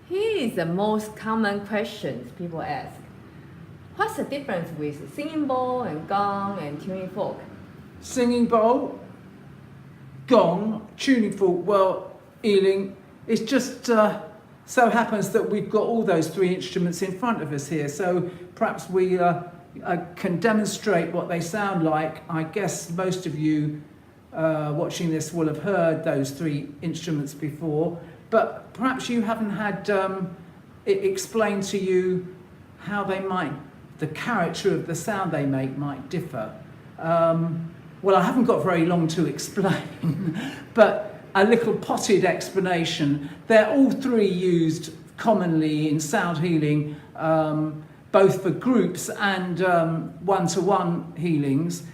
Here is the most common questions people ask. What's the difference with singing bowl and gong and tuning fork? Singing bowl, gong, tuning fork. Well, Ealing, it just so happens that we've got all those three instruments in front of us here. So perhaps we can demonstrate what they sound like. I guess most of you watching this will have heard those three instruments before, but perhaps you haven't had it explained to you how they might, the character of the sound they make might differ. Well, I haven't got very long to explain, but a little potted explanation. They're all three used commonly in sound healing, both for groups and one-to-one healings.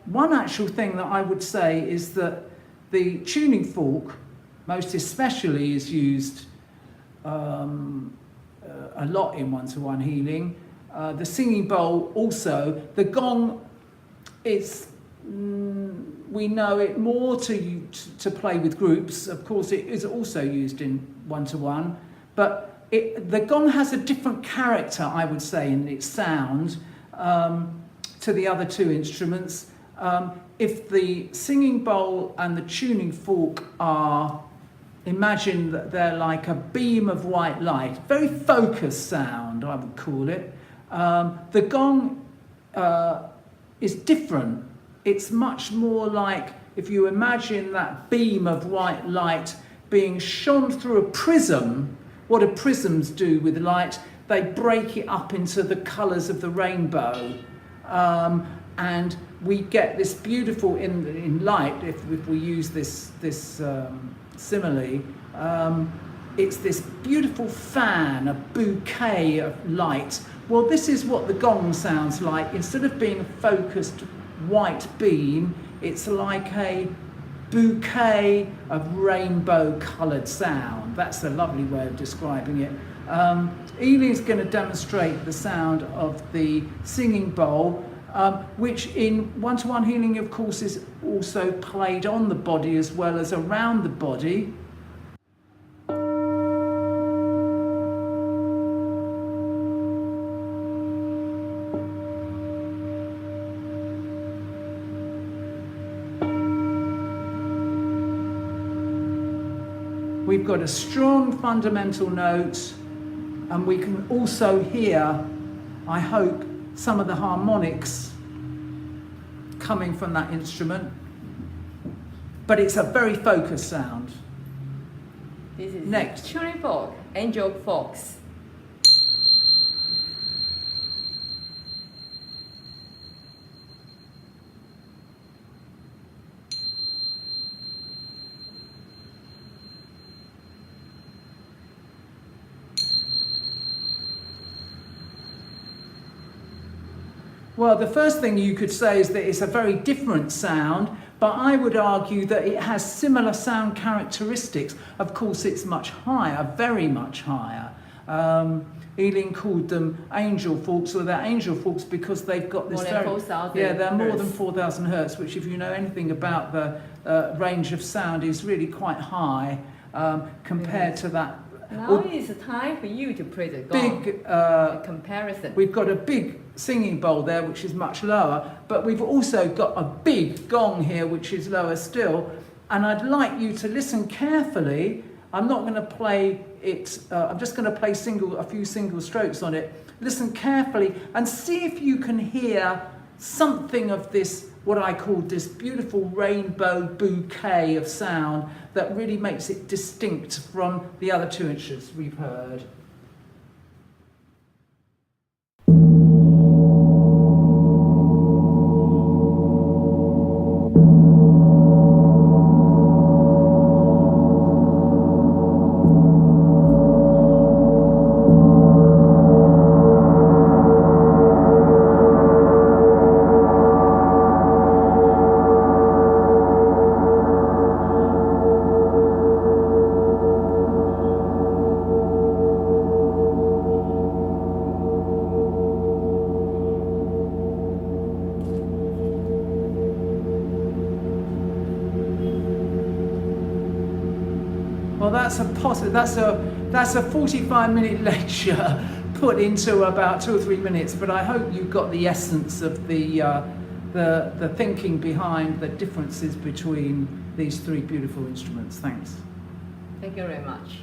One actual thing that I would say is that the tuning fork, most especially, is used a lot in one-to-one healing. The singing bowl also. The gong is, we know it more to play with groups. Of course, it is also used in one-to-one, but the gong has a different character, I would say, in its sound to the other two instruments. If the singing bowl and the tuning fork are, imagine that they're like a beam of white light, very focused sound, I would call it. The gong is different. It's much more like, if you imagine that beam of white light being shone through a prism. What do prisms do with light? They break it up into the colours of the rainbow. And we get this beautiful, in light, if we use this simile, it's this beautiful fan, a bouquet of light. Well, this is what the gong sounds like. Instead of being a focused white beam, it's like a bouquet of rainbow coloured sound. That's a lovely way of describing it. Eileen's going to demonstrate the sound of the singing bowl, which in one-to-one healing, of course, is also played on the body as well as around the body. We've got a strong fundamental note, and we can also hear, I hope, some of the harmonics coming from that instrument, but it's a very focused sound. This is next. Tuning fork, angel forks. Well, the first thing you could say is that it's a very different sound, but I would argue that it has similar sound characteristics. Of course, it's much higher, very much higher. Eileen called them angel forks, or they're angel forks because they've got this more than 4,000 yeah, they're more than hertz. 4,000 hertz, which, if you know anything about the range of sound, is really quite high compared to that. Now it's time for you to play the gong. Big comparison. We've got a big singing bowl there, which is much lower, but we've also got a big gong here, which is lower still. And I'd like you to listen carefully. I'm not going to play it. I'm just going to play a few single strokes on it. Listen carefully and see if you can hear something of this, what I call this beautiful rainbow bouquet of sound that really makes it distinct from the other two instruments we've heard. that's a 45-minute lecture put into about 2 or 3 minutes. But I hope you got the essence of the thinking behind the differences between these 3 beautiful instruments. Thanks. Thank you very much.